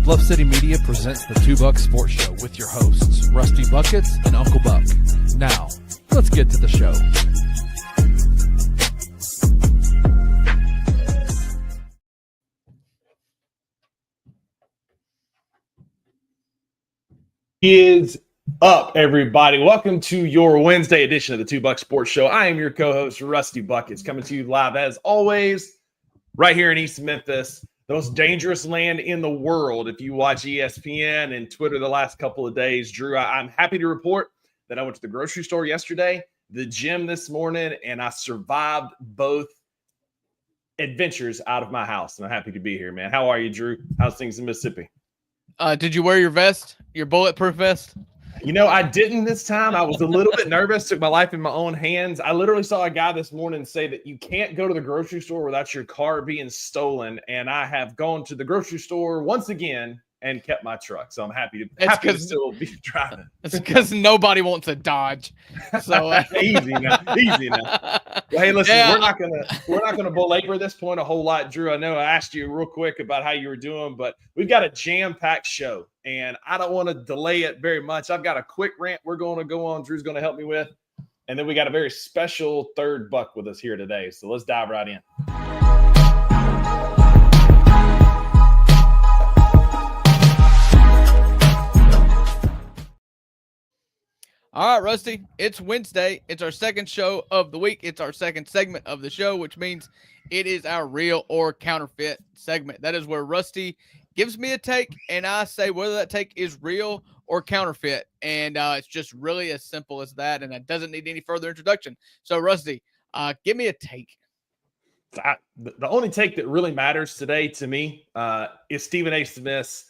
Bluff City Media presents the Two Buck Sports Show with your hosts, Rusty Buckets and Uncle Buck. Now, let's get to the show. Is up, everybody. Welcome to your Wednesday edition of the Two Buck Sports Show. I am your co-host, Rusty Buckets, coming to you live, as always, right here in East Memphis, the most dangerous land in the world. If you watch ESPN and Twitter the last couple of days, Drew, I'm happy to report that I went to the grocery store yesterday, the gym this morning, and I survived both adventures out of my house. And I'm happy to be here, man. How are you, Drew? How's things in Mississippi? Did you wear your vest, your bulletproof vest? You know, I didn't this time. I was a little bit nervous, took my life in my own hands. I literally saw a guy this morning say that you can't go to the grocery store without your car being stolen. And I have gone to the grocery store once again and kept my truck. So I'm happy to still be driving. It's because nobody wants to dodge. So easy now. Well, hey, listen, we're not gonna belabor this point a whole lot, Drew. I know I asked you real quick about how you were doing, but we've got a jam-packed show, and I don't want to delay it very much. I've got a quick rant we're going to go on. Drew's going to help me with, and then we got a very special third buck with us here today. So let's dive right in. All right, Rusty, it's Wednesday. It's our second show of the week. It's our second segment of the show, which means it is our real or counterfeit segment. That is where Rusty gives me a take, and I say whether that take is real or counterfeit. And it's just really as simple as that, and it doesn't need any further introduction. So, Rusty, give me a take. The only take that really matters today to me is Stephen A. Smith's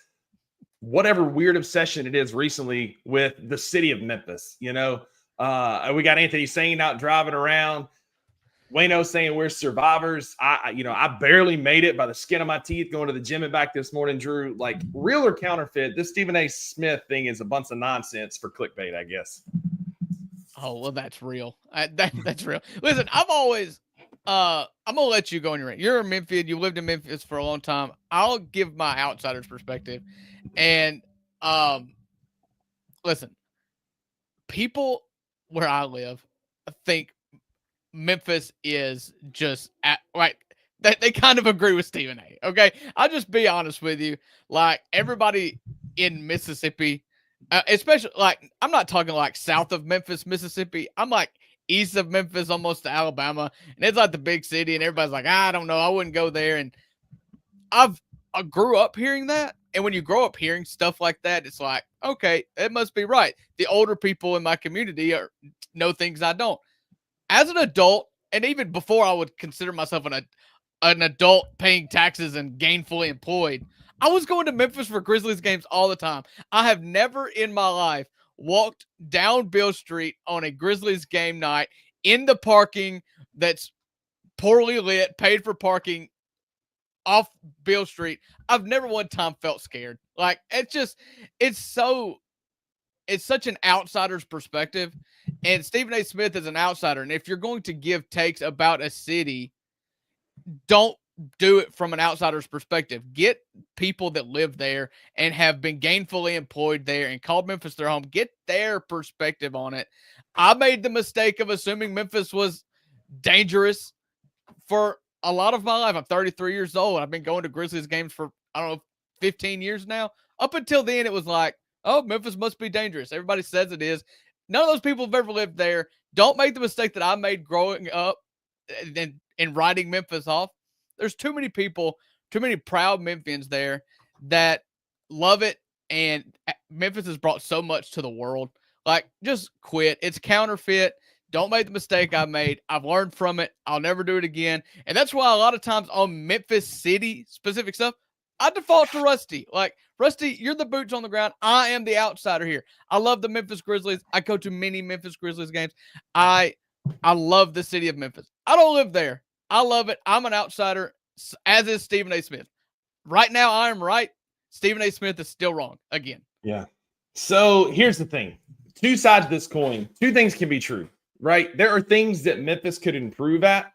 whatever weird obsession it is recently with the city of Memphis. You know, we got Anthony Sane out driving around, Wayno saying we're survivors. I barely made it by the skin of my teeth going to the gym and back this morning, Drew. Like, real or counterfeit, this Stephen A. Smith thing is a bunch of nonsense for clickbait, I guess. Oh, well, that's real. That's real. Listen, I'm going to let you go on your rant. You're a Memphian. You lived in Memphis for a long time. I'll give my outsider's perspective. And listen, people where I live think Memphis is just they kind of agree with Stephen A. Okay, I'll just be honest with you. Like, everybody in Mississippi, especially, like, I'm not talking like south of Memphis, Mississippi. I'm like east of Memphis, almost to Alabama, and it's like the big city, and everybody's like, I don't know, I wouldn't go there. And I grew up hearing that. And when you grow up hearing stuff like that, it's like, okay, it must be right. The older people in my community know things I don't. As an adult, and even before I would consider myself an adult paying taxes and gainfully employed, I was going to Memphis for Grizzlies games all the time. I have never in my life walked down Beale Street on a Grizzlies game night in the parking that's poorly lit, paid for parking off Beale Street. I've never one time felt scared. Like, it's such an outsider's perspective. And Stephen A. Smith is an outsider. And if you're going to give takes about a city, don't do it from an outsider's perspective. Get people that live there and have been gainfully employed there and called Memphis their home. Get their perspective on it. I made the mistake of assuming Memphis was dangerous for a lot of my life. I'm 33 years old. I've been going to Grizzlies games for, 15 years now. Up until then, it was like, oh, Memphis must be dangerous. Everybody says it is. None of those people have ever lived there. Don't make the mistake that I made growing up and writing Memphis off. There's too many people, too many proud Memphians there that love it. And Memphis has brought so much to the world. Like, just quit. It's counterfeit. Don't make the mistake I made. I've learned from it. I'll never do it again. And that's why a lot of times on Memphis City specific stuff, I default to Rusty. Like, Rusty, you're the boots on the ground. I am the outsider here. I love the Memphis Grizzlies. I go to many Memphis Grizzlies games. I love the city of Memphis. I don't live there. I love it. I'm an outsider, as is Stephen A. Smith. Right now, I am right. Stephen A. Smith is still wrong again. Yeah. So here's the thing. Two sides of this coin. Two things can be true, right? There are things that Memphis could improve at,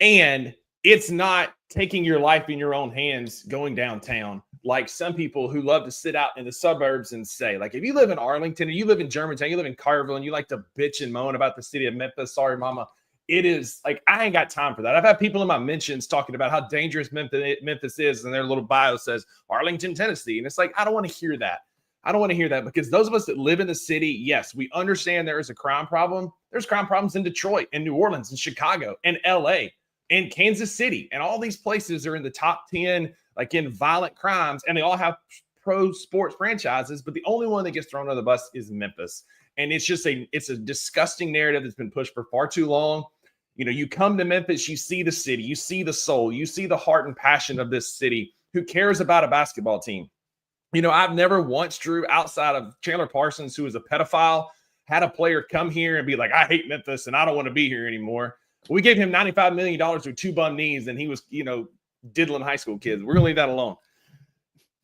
and it's not taking your life in your own hands, going downtown, like some people who love to sit out in the suburbs and say, like, if you live in Arlington and you live in Germantown, you live in Carterville, and you like to bitch and moan about the city of Memphis, sorry, mama. It is like, I ain't got time for that. I've had people in my mentions talking about how dangerous Memphis is, and their little bio says Arlington, Tennessee. And it's like, I don't want to hear that. I don't want to hear that, because those of us that live in the city, yes, we understand there is a crime problem. There's crime problems in Detroit and New Orleans and Chicago and LA and Kansas City. And all these places are in the top 10, like in violent crimes, and they all have pro sports franchises. But the only one that gets thrown under the bus is Memphis. And it's just it's a disgusting narrative that's been pushed for far too long. You know, you come to Memphis, you see the city, you see the soul, you see the heart and passion of this city. Who cares about a basketball team? You know, I've never once, Drew, outside of Chandler Parsons, who is a pedophile, had a player come here and be like, I hate Memphis and I don't want to be here anymore. We gave him $95 million with 2 bum knees, and he was, you know, diddling high school kids. We're going to leave that alone.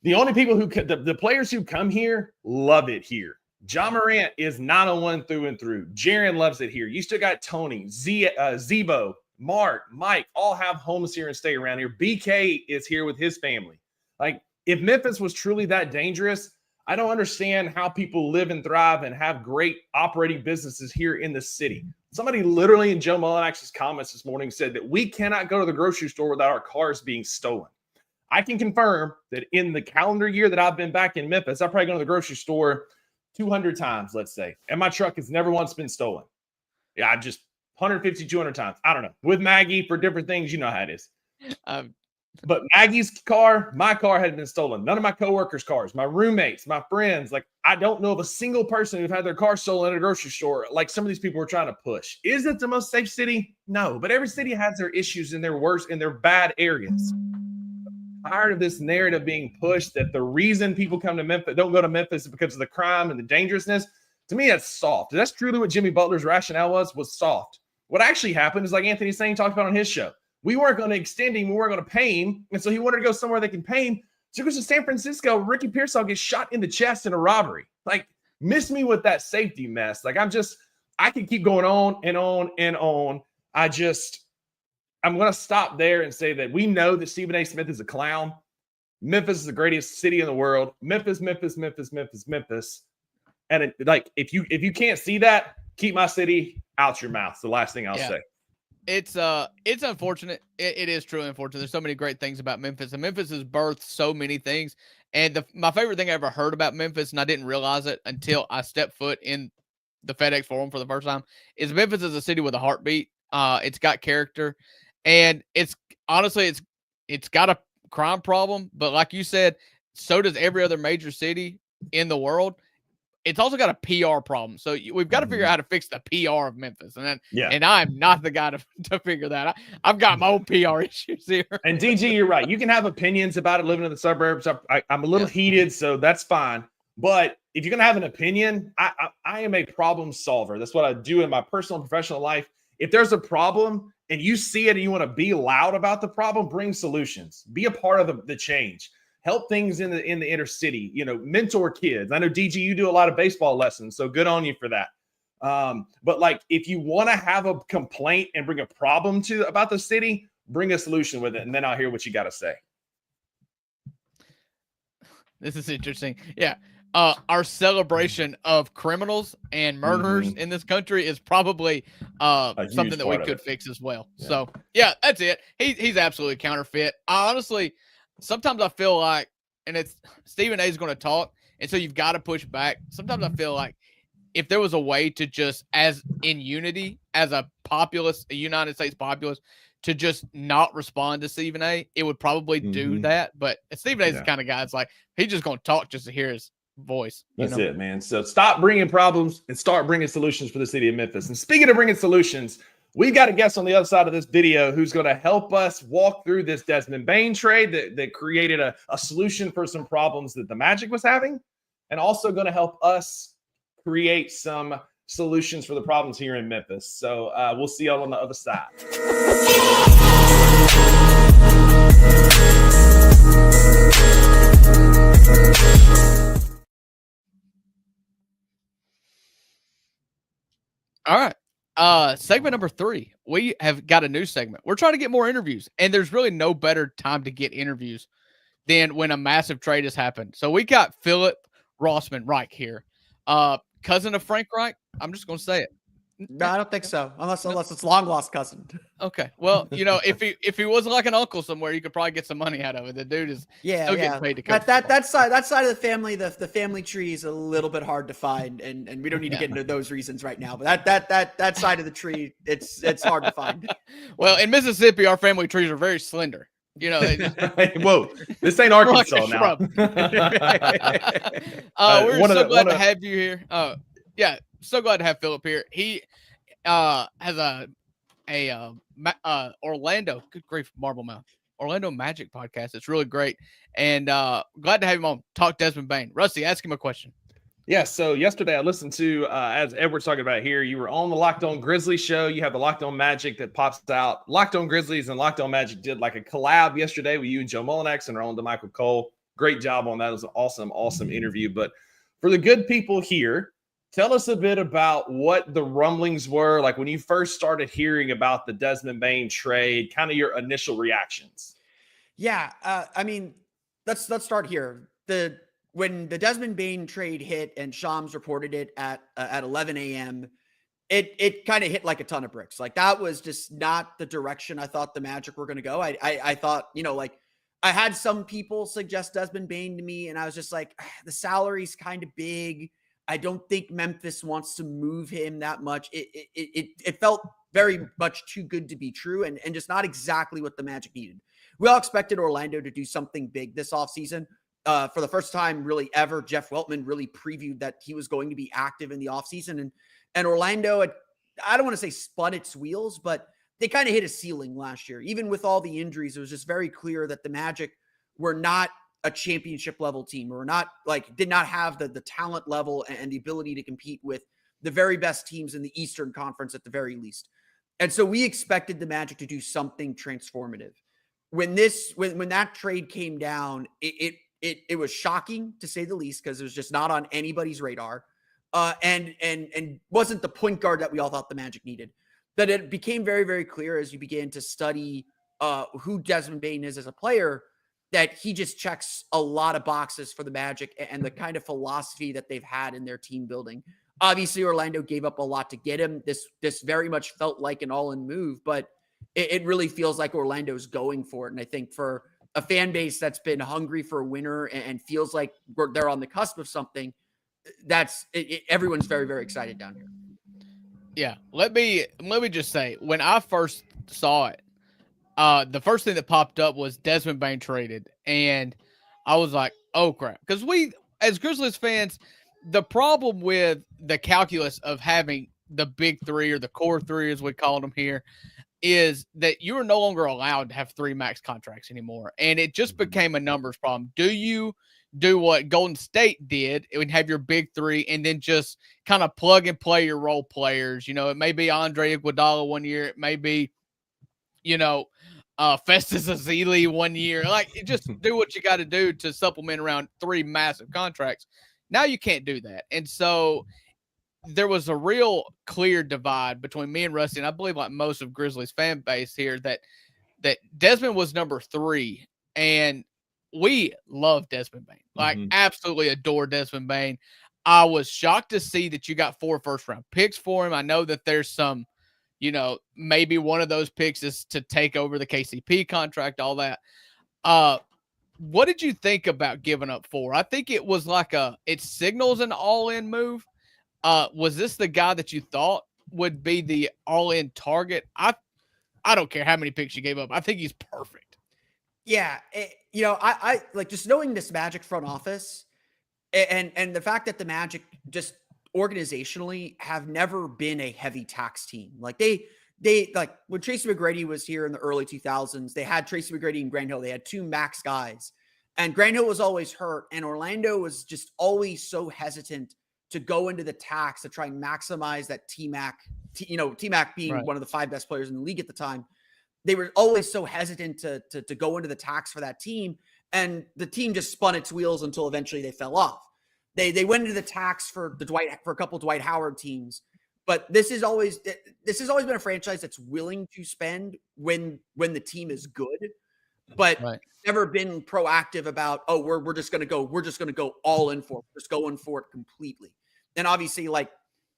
The only people who the players who come here love it here. John Morant is 901 through and through. Jaren loves it here. You still got Tony, Zebo, Mark, Mike, all have homes here and stay around here. BK is here with his family. Like, if Memphis was truly that dangerous, I don't understand how people live and thrive and have great operating businesses here in the city. Somebody literally in Joe Mullinax's comments this morning said that we cannot go to the grocery store without our cars being stolen. I can confirm that in the calendar year that I've been back in Memphis, I've probably gone to the grocery store 200 times, let's say, and my truck has never once been stolen. Yeah, I just 150, 200 times. I don't know. With Maggie for different things, you know how it is. But Maggie's car, my car had been stolen. None of my coworkers' cars, my roommates, my friends. Like, I don't know of a single person who've had their car stolen at a grocery store like some of these people were trying to push. Is it the most safe city? No, but every city has their issues and their worst and their bad areas. I'm tired of this narrative being pushed that the reason people come to Memphis, don't go to Memphis, is because of the crime and the dangerousness. To me, that's soft. That's truly what Jimmy Butler's rationale was soft. What actually happened is, like Anthony Sane talked about on his show, we weren't going to extend him. We weren't going to pay him. And so he wanted to go somewhere they can pay him. So he goes to San Francisco. Ricky Pearsall gets shot in the chest in a robbery. Like, miss me with that safety mess. Like, I could keep going on and on and on. I'm going to stop there and say that we know that Stephen A. Smith is a clown. Memphis is the greatest city in the world. Memphis. And if you can't see that, keep my city out your mouth. It's the last thing I'll say. It's unfortunate. It is truly unfortunate. There's so many great things about Memphis, and Memphis has birthed so many things. And my favorite thing I ever heard about Memphis, and I didn't realize it until I stepped foot in the FedEx Forum for the first time, is Memphis is a city with a heartbeat. It's got character, and it's honestly it's got a crime problem, but like you said, so does every other major city in the world. It's also got a PR problem. So we've got to figure out how to fix the PR of Memphis. And I'm not the guy to figure that out. I've got my own PR issues here. And DG, you're right. You can have opinions about it living in the suburbs. I'm a little heated, so that's fine. But if you're going to have an opinion, I am a problem solver. That's what I do in my personal and professional life. If there's a problem and you see it and you want to be loud about the problem, bring solutions. Be a part of the change. Help things in the inner city, mentor kids. I know, DG, you do a lot of baseball lessons, so good on you for that. But like, if you want to have a complaint and bring a problem about the city, bring a solution with it, and then I'll hear what you got to say. This is interesting. Yeah. Our celebration of criminals and murderers in this country is probably something that we could fix as well. Yeah. So, yeah, that's it. He's absolutely counterfeit. Honestly, sometimes I feel like, and it's Stephen A. is going to talk, and so you've got to push back. Sometimes I feel like if there was a way to just, as in unity, as a United States populace, to just not respond to Stephen A., it would probably do that. But Stephen A. is the kind of guy that's like, he's just going to talk just to hear his voice. That's it, man. So stop bringing problems and start bringing solutions for the city of Memphis. And speaking of bringing solutions, we've got a guest on the other side of this video who's going to help us walk through this Desmond Bane trade that created a solution for some problems that the Magic was having, and also going to help us create some solutions for the problems here in Memphis. So we'll see y'all on the other side. All right. Segment number 3. We have got a new segment. We're trying to get more interviews, and there's really no better time to get interviews than when a massive trade has happened. So we got Philip Rossman Reich here, cousin of Frank Reich. I'm just going to say it. No, I don't think so. Unless No. it's long lost cousin. Okay. Well, if he was like an uncle somewhere, you could probably get some money out of it. The dude is still getting paid to coach. That side of the family, the family tree is a little bit hard to find, and we don't need to get into those reasons right now. But that side of the tree, it's hard to find. Well, in Mississippi, our family trees are very slender. Whoa, this ain't Arkansas now. We're so glad to have you here. Yeah, so glad to have Philip here. He has a Orlando, good grief, Marble Mouth, Orlando Magic podcast. It's really great, and glad to have him on. Talk Desmond Bane. Rusty, ask him a question. Yeah, so yesterday I listened to, as Edward's talking about here, you were on the Locked On Grizzlies show. You have the Locked On Magic that pops out. Locked On Grizzlies and Locked On Magic did like a collab yesterday with you and Joe Mullinax and our own DeMichael Cole. Great job on that. It was an awesome interview. But for the good people here, tell us a bit about what the rumblings were, like when you first started hearing about the Desmond Bane trade, kind of your initial reactions. Yeah, I mean, let's start here. When the Desmond Bane trade hit and Shams reported it at 11 a.m., it kind of hit like a ton of bricks. Like that was just not the direction I thought the Magic were going to go. I thought, like I had some people suggest Desmond Bane to me, and I was just like, the salary's kind of big. I don't think Memphis wants to move him that much. It felt very much too good to be true, and just not exactly what the Magic needed. We all expected Orlando to do something big this offseason. For the first time really ever, Jeff Weltman really previewed that he was going to be active in the offseason. And Orlando, I don't want to say spun its wheels, but they kind of hit a ceiling last year. Even with all the injuries, it was just very clear that the Magic were not a championship level team, or did not have the talent level and the ability to compete with the very best teams in the Eastern Conference at the very least. And so we expected the Magic to do something transformative. When that trade came down, it was shocking to say the least, because it was just not on anybody's radar, and wasn't the point guard that we all thought the Magic needed. That it became very, very clear as you began to study who Desmond Bane is as a player, that he just checks a lot of boxes for the Magic and the kind of philosophy that they've had in their team building. Obviously, Orlando gave up a lot to get him. This very much felt like an all-in move, but it really feels like Orlando's going for it. And I think for a fan base that's been hungry for a winner and feels like they're on the cusp of something, everyone's very, very excited down here. Yeah. Let me just say, when I first saw it, the first thing that popped up was Desmond Bane traded. And I was like, oh crap. Because we, as Grizzlies fans, the problem with the calculus of having the big three, or the core three as we call them here, is that you are no longer allowed to have 3 max contracts anymore. And it just became a numbers problem. Do you do what Golden State did and have your big three and then just kind of plug and play your role players? It may be Andre Iguodala one year. It may be, Festus Ezeli one year. Like, just do what you got to do to supplement around 3 massive contracts. Now you can't do that. And so there was a real clear divide between me and Rusty, and I believe like most of Grizzlies fan base here, that Desmond was number 3, and we love Desmond Bane. Like, absolutely adore Desmond Bane. I was shocked to see that you got 4 first-round picks for him. I know that there's some, maybe one of those picks is to take over the KCP contract, all that. What did you think about giving up 4? I think it was it signals an all-in move. Was this the guy that you thought would be the all-in target? I don't care how many picks you gave up. I think he's perfect. Yeah. I like just knowing this Magic front office and the fact that the Magic just organizationally have never been a heavy tax team. Like they like when Tracy McGrady was here in the early 2000s, they had Tracy McGrady and Grant Hill. They had 2 max guys, and Grant Hill was always hurt. And Orlando was just always so hesitant to go into the tax to try and maximize that T-Mac, T-Mac being right. one of the 5 best players in the league at the time. They were always so hesitant to go into the tax for that team. And the team just spun its wheels until eventually they fell off. They went into the tax for a couple Dwight Howard teams, but this has always been a franchise that's willing to spend when the team is good. but Right. never been proactive about, oh, we're just going to go all in for it. Just going for it completely. And obviously, like,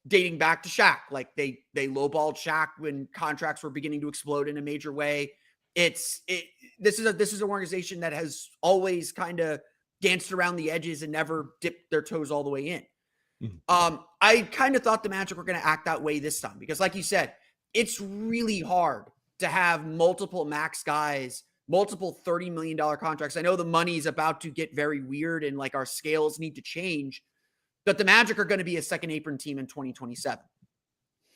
dating back to Shaq, like they lowballed Shaq when contracts were beginning to explode in a major way. This is an organization that has always kind of danced around the edges and never dipped their toes all the way in. I kind of thought the Magic were going to act that way this time because, like you said, it's really hard to have multiple max guys, multiple $30 million contracts. I know the money is about to get very weird and like our scales need to change, but the Magic are going to be a second apron team in 2027.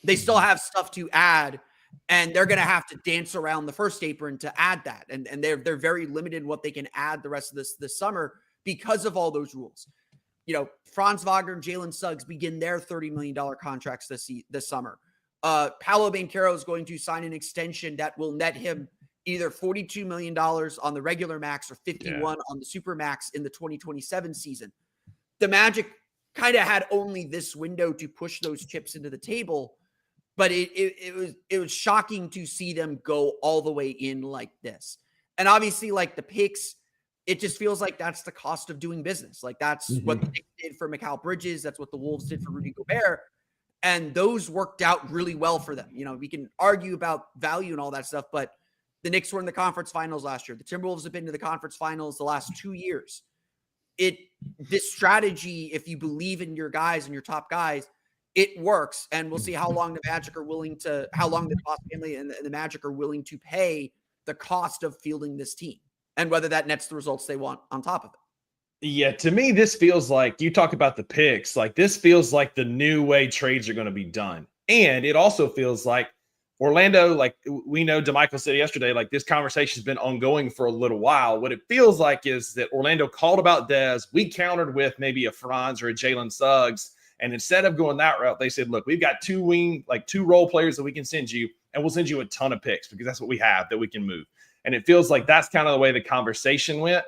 They still have stuff to add, and they're going to have to dance around the first apron to add that. And they're very limited in what they can add the rest of this summer because of all those rules. You know, Franz Wagner and Jalen Suggs begin their $30 million contracts this summer. Paolo Banchero is going to sign an extension that will net him either $42 million on the regular max or 51 on the super max in the 2027 season. The Magic kind of had only this window to push those chips into the table, but it was shocking to see them go all the way in like this. And obviously, like the picks, it just feels like that's the cost of doing business. Like that's what the Knicks did for Mikal Bridges. That's what the Wolves did for Rudy Gobert. And those worked out really well for them. You know, we can argue about value and all that stuff, but the Knicks were in the conference finals last year. The Timberwolves have been to the conference finals the last 2 years. This strategy, if you believe in your guys and your top guys, it works. And we'll see how long the Magic are willing to, how long the Boss family and the Magic are willing to pay the cost of fielding this team and whether that nets the results they want on top of it. Yeah, to me, this feels like, you talk about the picks, like this feels like the new way trades are going to be done. And it also feels like Orlando, like we know DeMichael said yesterday, like this conversation has been ongoing for a little while. What it feels like is that Orlando called about Dez. We countered with maybe a Franz or a Jalen Suggs. And instead of going that route, they said, look, we've got two role players that we can send you, and we'll send you a ton of picks because that's what we have that we can move. And it feels like that's kind of the way the conversation went.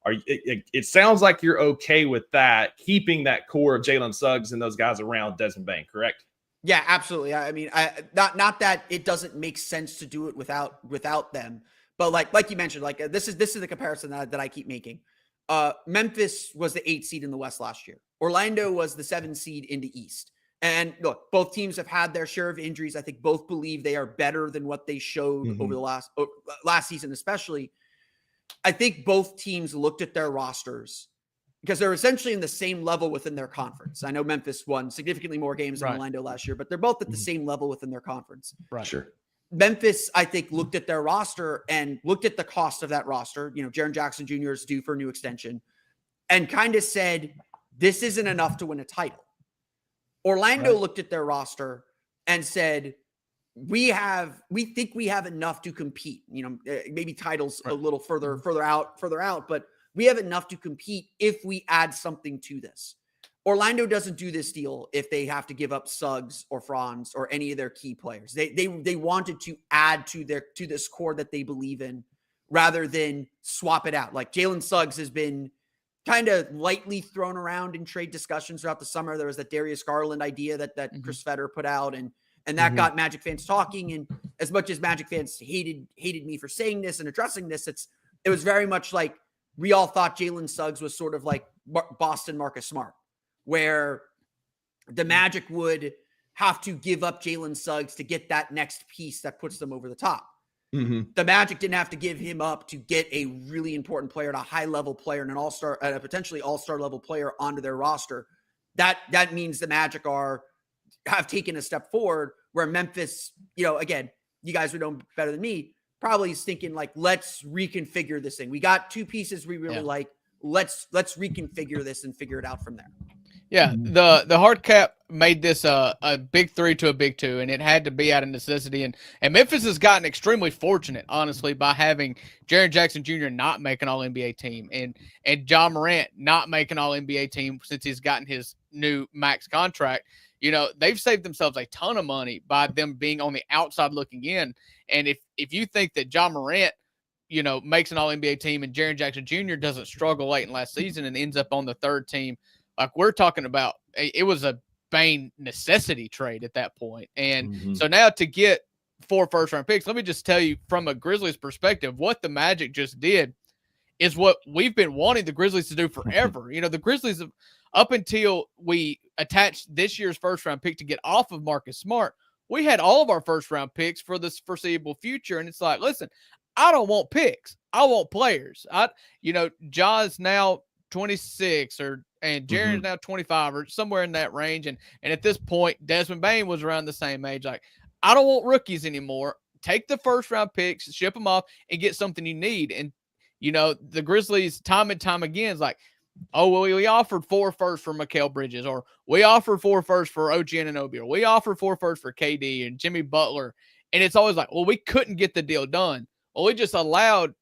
It sounds like you're okay with that, keeping that core of Jalen Suggs and those guys around Desmond Bane, correct? Yeah, absolutely. I mean, not that it doesn't make sense to do it without them, but like you mentioned, like this is the comparison that I keep making. Memphis was the 8th seed in the West last year. Orlando was the 7th seed in the East. And look, both teams have had their share of injuries. I think both believe they are better than what they showed over the last season, especially. I think both teams looked at their rosters because they're essentially in the same level within their conference. I know Memphis won significantly more games than Orlando last year, but they're both at the same level within their conference. Right. Sure. Memphis, I think, looked at their roster and looked at the cost of that roster. You know, Jaren Jackson Jr. is due for a new extension and kind of said, this isn't enough to win a title. Orlando looked at their roster and said, we think we have enough to compete. You know, maybe titles a little further out, but we have enough to compete if we add something to this. Orlando doesn't do this deal if they have to give up Suggs or Franz or any of their key players. They wanted to add to this core that they believe in rather than swap it out. Like Jalen Suggs has been kind of lightly thrown around in trade discussions throughout the summer. There was that Darius Garland idea that Chris Feder put out, and that got Magic fans talking. And as much as Magic fans hated me for saying this and addressing this, it was very much like we all thought Jalen Suggs was sort of like Boston Marcus Smart, where the Magic would have to give up Jalen Suggs to get that next piece that puts them over the top. The Magic didn't have to give him up to get a really important player, and a high-level player, and an all-star, a potentially all-star level player onto their roster. That means the Magic have taken a step forward, where Memphis, you know, again, you guys would know better than me, probably is thinking like, let's reconfigure this thing. We got two pieces we really like. Let's reconfigure this and figure it out from there. Yeah, the hard cap made this a big 3 to a big 2, and it had to be out of necessity. And Memphis has gotten extremely fortunate, honestly, by having Jaren Jackson Jr. not make an All-NBA team and John Morant not make an All-NBA team since he's gotten his new max contract. You know, they've saved themselves a ton of money by them being on the outside looking in. And if you think that John Morant, you know, makes an All-NBA team and Jaren Jackson Jr. doesn't struggle late in last season and ends up on the third team, like we're talking about, it was a Bane necessity trade at that point. And so now to get 4 first-round picks. Let me just tell you from a Grizzlies perspective, what the Magic just did is what we've been wanting the Grizzlies to do forever. The Grizzlies, up until we attached this year's first-round pick to get off of Marcus Smart, we had all of our first-round picks for this foreseeable future. And it's like, listen, I don't want picks. I want players. Ja's now 26 and Jaren's now 25 or somewhere in that range. And at this point, Desmond Bane was around the same age. Like, I don't want rookies anymore. Take the first-round picks, ship them off, and get something you need. And, the Grizzlies time and time again is like, oh, well, we offered 4 firsts for Mikal Bridges, or we offered 4 firsts for OG Anunoby, or we offered 4 firsts for KD and Jimmy Butler. And it's always like, well, we couldn't get the deal done. Well, we just allowed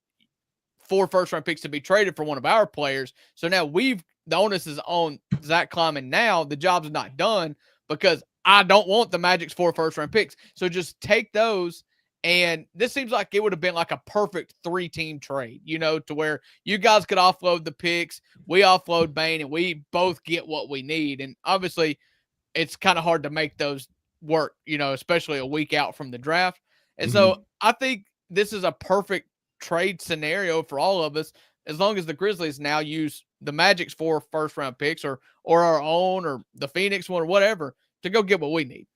4 first-round picks to be traded for one of our players. So now the onus is on Zach Kleiman now. The job's not done because I don't want the Magic's 4 first-round picks. So just take those. And this seems like it would have been like a perfect 3-team trade, to where you guys could offload the picks, we offload Bane, and we both get what we need. And obviously, it's kind of hard to make those work, especially a week out from the draft. And so I think this is a perfect trade scenario for all of us, as long as the Grizzlies now use the Magic's 4 first-round picks or our own or the Phoenix one or whatever to go get what we need.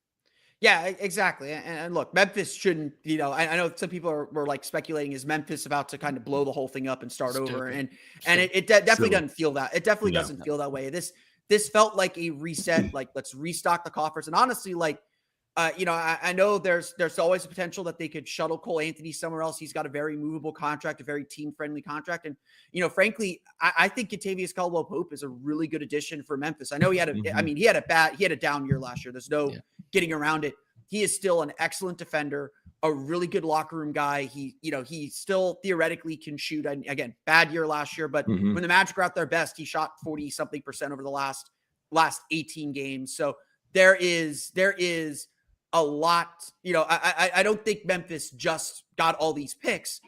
Yeah, exactly. And look, Memphis shouldn't, I know some people were like speculating, is Memphis about to kind of blow the whole thing up and start over? And it definitely doesn't feel that. It definitely doesn't feel that way. This felt like a reset, like let's restock the coffers. And honestly, like, I know there's always a potential that they could shuttle Cole Anthony somewhere else. He's got a very movable contract, a very team-friendly contract. And, frankly, I think Kentavious Caldwell-Pope is a really good addition for Memphis. I know he had a down year last year. There's no getting around it. He is still an excellent defender, a really good locker room guy. He still theoretically can shoot. And again, bad year last year, but when the Magic were at their best, he shot 40-something% over the last 18 games. So there is a lot, I don't think Memphis just got all these picks.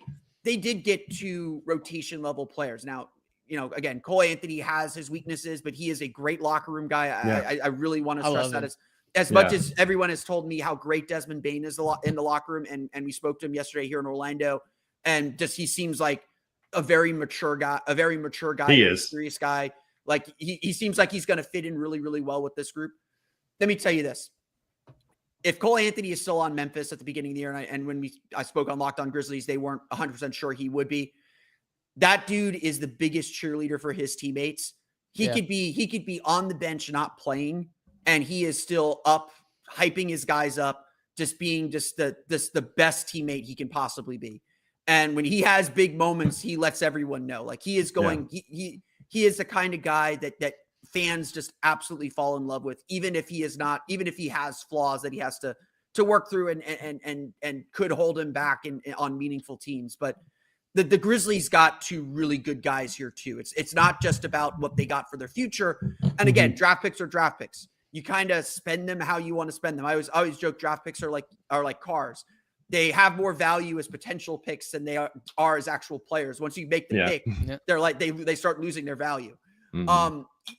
They did get 2 rotation level players. Now, again, Cole Anthony has his weaknesses, but he is a great locker room guy. I really want to stress that as much as everyone has told me how great Desmond Bane is in the locker room. And we spoke to him yesterday here in Orlando, and he seems like a very mature guy, He is a serious guy. Like he seems like he's going to fit in really, really well with this group. Let me tell you this. If Cole Anthony is still on Memphis at the beginning of the year, and when I spoke on Locked On Grizzlies, they weren't 100% sure he would be. That dude is the biggest cheerleader for his teammates. He could be on the bench not playing, and he is still up, hyping his guys up, just being the best teammate he can possibly be. And when he has big moments, he lets everyone know. Like he is going, he is the kind of guy that fans just absolutely fall in love with, even if he has flaws that he has to work through and could hold him back on meaningful teams. But the Grizzlies got 2 really good guys here too. It's not just about what they got for their future. And again, draft picks are draft picks. You kind of spend them how you want to spend them. I always joke draft picks are like cars. They have more value as potential picks than they are as actual players. Once you make the pick, they're like they start losing their value.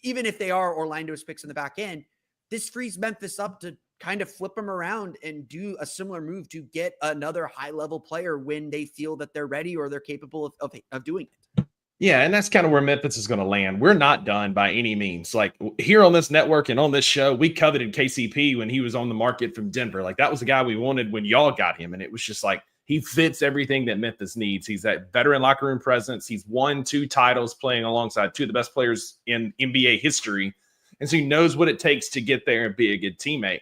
Even if they are Orlando's picks in the back end, this frees Memphis up to kind of flip them around and do a similar move to get another high-level player when they feel that they're ready or they're capable of doing it. Yeah, and that's kind of where Memphis is going to land. We're not done by any means. Like here on this network and on this show, we coveted KCP when he was on the market from Denver. Like that was the guy we wanted when y'all got him. And it was just like, he fits everything that Memphis needs. He's that veteran locker room presence. He's won 2 titles playing alongside 2 of the best players in NBA history. And so he knows what it takes to get there and be a good teammate.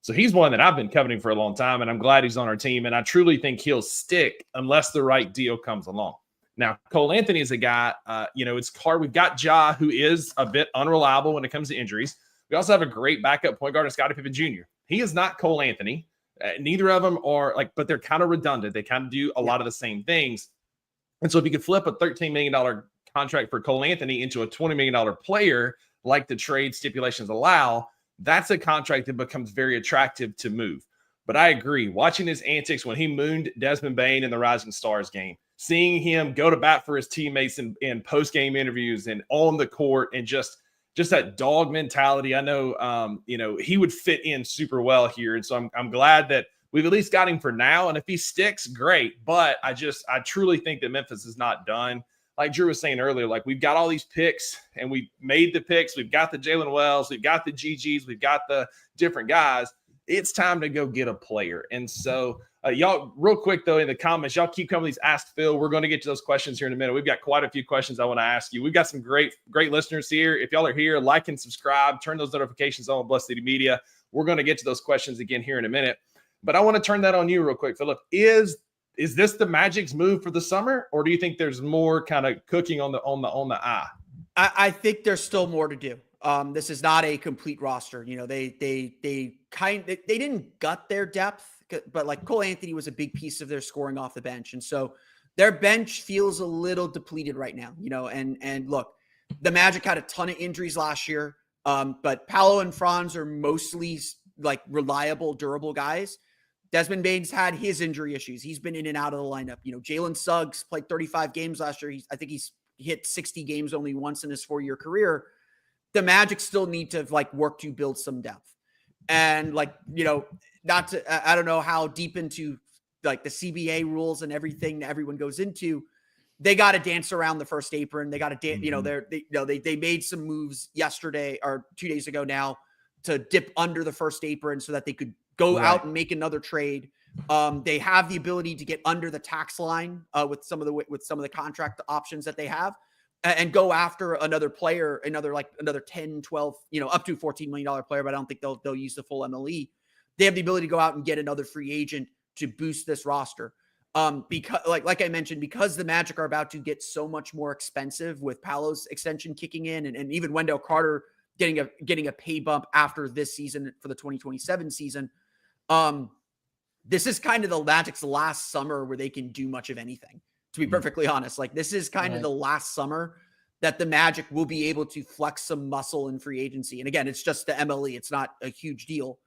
So he's one that I've been coveting for a long time, and I'm glad he's on our team. And I truly think he'll stick unless the right deal comes along. Now, Cole Anthony is a guy, it's hard. We've got Ja, who is a bit unreliable when it comes to injuries. We also have a great backup point guard in Scottie Pippen Jr. He is not Cole Anthony. Neither of them are but they're kind of redundant. They kind of do a lot of the same things. And so if you could flip a $13 million contract for Cole Anthony into a $20 million player, like the trade stipulations allow, that's a contract that becomes very attractive to move. But I agree. Watching his antics when he mooned Desmond Bane in the Rising Stars game, seeing him go to bat for his teammates in post-game interviews and on the court, and just that dog mentality. I know, he would fit in super well here. And so I'm glad that we've at least got him for now. And if he sticks, great. But I truly think that Memphis is not done. Like Drew was saying earlier, like we've got all these picks and we made the picks. We've got the Jalen Wells, we've got the GGs, we've got the different guys. It's time to go get a player. And so y'all, real quick though, in the comments, y'all keep coming with these Ask Phil. We're going to get to those questions here in a minute. We've got quite a few questions I want to ask you. We've got some great listeners here. If y'all are here, like and subscribe, turn those notifications on Blessed City Media. We're going to get to those questions again here in a minute. But I want to turn that on you real quick, Philip. Is this the Magic's move for the summer, or do you think there's more kind of cooking on the eye? I think there's still more to do. This is not a complete roster. You know, they didn't gut their depth, but like Cole Anthony was a big piece of their scoring off the bench, and so their bench feels a little depleted right now. You know, and look, the Magic had a ton of injuries last year, but Paolo and Franz are mostly like reliable, durable guys. Desmond Bane's had his injury issues. He's been in and out of the lineup. You know, Jalen Suggs played 35 games last year. I think he's hit 60 games only once in his 4-year career. The Magic still need to like work to build some depth. And like, you know, I don't know how deep into like the CBA rules and everything that everyone goes into. They got to dance around the first apron. They got to dance, you know, they made some moves yesterday or 2 days ago now to dip under the first apron so that they could go out and make another trade. They have the ability to get under the tax line with some of the contract options that they have and go after another player, another 10, 12, you know, up to $14 million player, but I don't think they'll use the full MLE. They have the ability to go out and get another free agent to boost this roster. Because like I mentioned, because the Magic are about to get so much more expensive with Paolo's extension kicking in and even Wendell Carter getting a pay bump after this season for the 2027 season. This is kind of the Magic's last summer where they can do much of anything, to be perfectly honest. Like this is kind of the last summer that the Magic will be able to flex some muscle in free agency. And again, it's just the MLE. It's not a huge deal.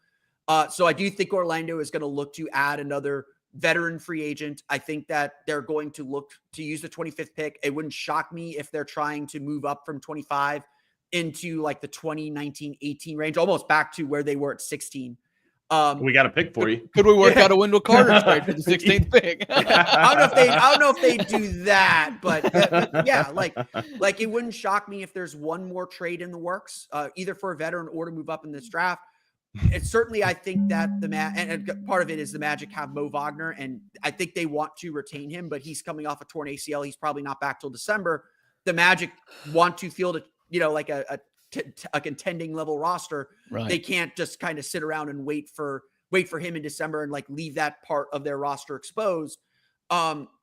So I do think Orlando is going to look to add another veteran free agent. I think that they're going to look to use the 25th pick. It wouldn't shock me if they're trying to move up from 25 into like the 2019-18 range, almost back to where they were at 16. We got a pick for you. Could we work out a Wendell Carter trade for the 16th pick? I don't know if they do that, but yeah, like it wouldn't shock me if there's one more trade in the works, either for a veteran or to move up in this draft. It's certainly, I think that and part of it is the Magic have Mo Wagner, and I think they want to retain him, but he's coming off a torn ACL. He's probably not back till December. The Magic want to field like a contending level roster. Right. They can't just kind of sit around and wait for him in December and like leave that part of their roster exposed.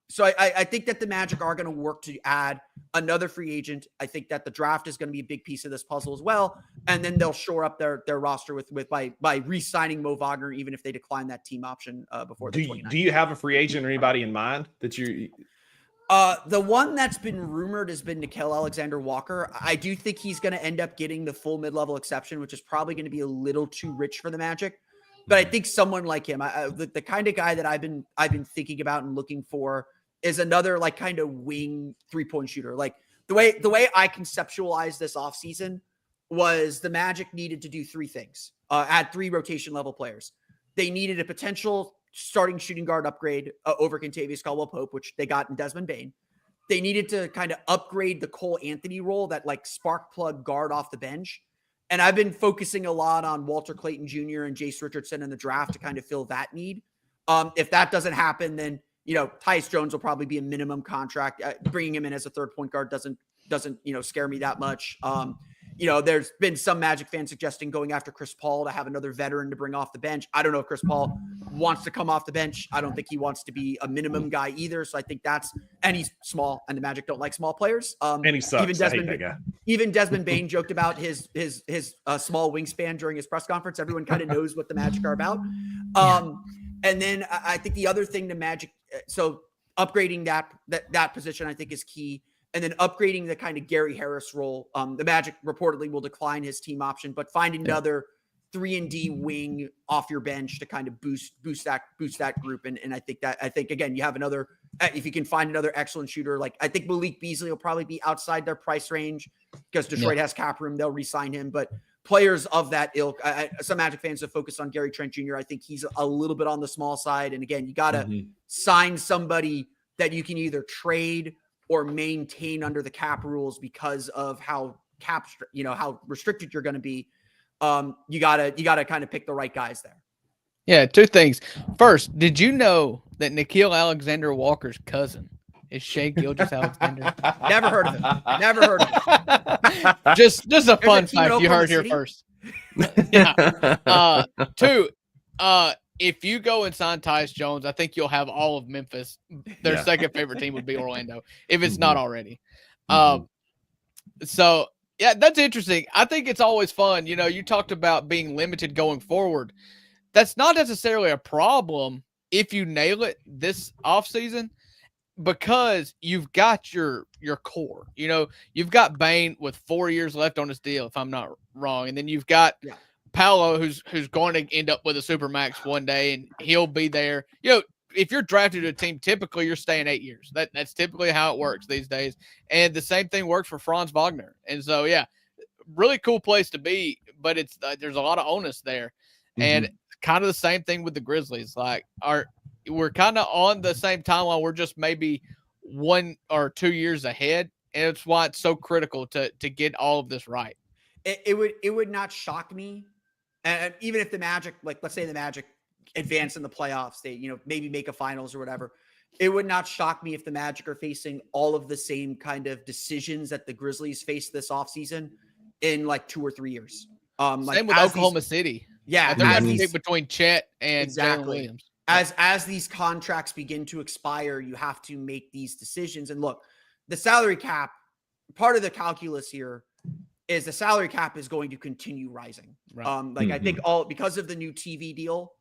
So I think that the Magic are going to work to add another free agent. I think that the draft is going to be a big piece of this puzzle as well. And then they'll shore up their roster by re-signing Mo Wagner, even if they decline that team option before the 29th. Do you have a free agent or anybody in mind that you? The one that's been rumored has been Nickeil Alexander-Walker. I do think he's going to end up getting the full mid-level exception, which is probably going to be a little too rich for the Magic. But I think someone like him, the kind of guy that I've been thinking about and looking for is another like kind of wing 3-point shooter. Like the way I conceptualized this offseason was the Magic needed to do 3 things. Add 3 rotation level players. They needed a potential starting shooting guard upgrade over Kentavious Caldwell-Pope, which they got in Desmond Bane. They needed to kind of upgrade the Cole Anthony role, that like spark plug guard off the bench. And I've been focusing a lot on Walter Clayton Jr. and Jace Richardson in the draft to kind of fill that need. If that doesn't happen, then, you know, Tyus Jones will probably be a minimum contract. Bringing him in as a third point guard doesn't, scare me that much. There's been some Magic fans suggesting going after Chris Paul to have another veteran to bring off the bench. I don't know if Chris Paul wants to come off the bench. I don't think he wants to be a minimum guy either. So I think and he's small, and the Magic don't like small players. And he sucks. Even Desmond Bane joked about his small wingspan during his press conference. Everyone kind of knows what the Magic are about. And then I think the other thing the Magic, so upgrading that position, I think is key. And then upgrading the kind of Gary Harris role. The Magic reportedly will decline his team option, but find another 3-and-D wing off your bench to kind of boost that group. And I think again, you have another, if you can find another excellent shooter, like I think Malik Beasley will probably be outside their price range because Detroit has cap room. They'll re-sign him, but players of that ilk. Some Magic fans have focused on Gary Trent Jr. I think he's a little bit on the small side. And again, you got to sign somebody that you can either trade or maintain under the cap rules because of how how restricted you're going to be. You gotta kind of pick the right guys there. Yeah, two things. First, did you know that Nickeil Alexander-Walker's cousin is Shai Gilgeous-Alexander? Never heard of him. Never heard of him. Just a fun fact you heard here first. Yeah. Two, if you go and sign Tyus Jones, I think you'll have all of Memphis. Their second favorite team would be Orlando, if it's not already. So yeah, that's interesting. I think it's always fun. You talked about being limited going forward. That's not necessarily a problem if you nail it this offseason, because you've got your core. You've got Bane with 4 years left on his deal, if I'm not wrong. And then you've got Paolo, who's going to end up with a supermax one day, and he'll be there. If you're drafted to a team, typically you're staying 8 years. That's typically how it works these days. And the same thing works for Franz Wagner. And so, yeah, really cool place to be, but it's there's a lot of onus there. And kind of the same thing with the Grizzlies. We're kind of on the same timeline. We're just maybe 1 or 2 years ahead, and it's why it's so critical to get all of this right. It would not shock me, and even if the Magic, let's say the Magic advance in the playoffs, they maybe make a finals or whatever. It would not shock me if the Magic are facing all of the same kind of decisions that the Grizzlies faced this offseason in 2 or 3 years. Same with Oklahoma City. Yeah, they're going to pick between Chet and Jalen Williams. As these contracts begin to expire, you have to make these decisions. And look, the salary cap, part of the calculus here is the salary cap is going to continue rising. Right. I think because of the new TV deal,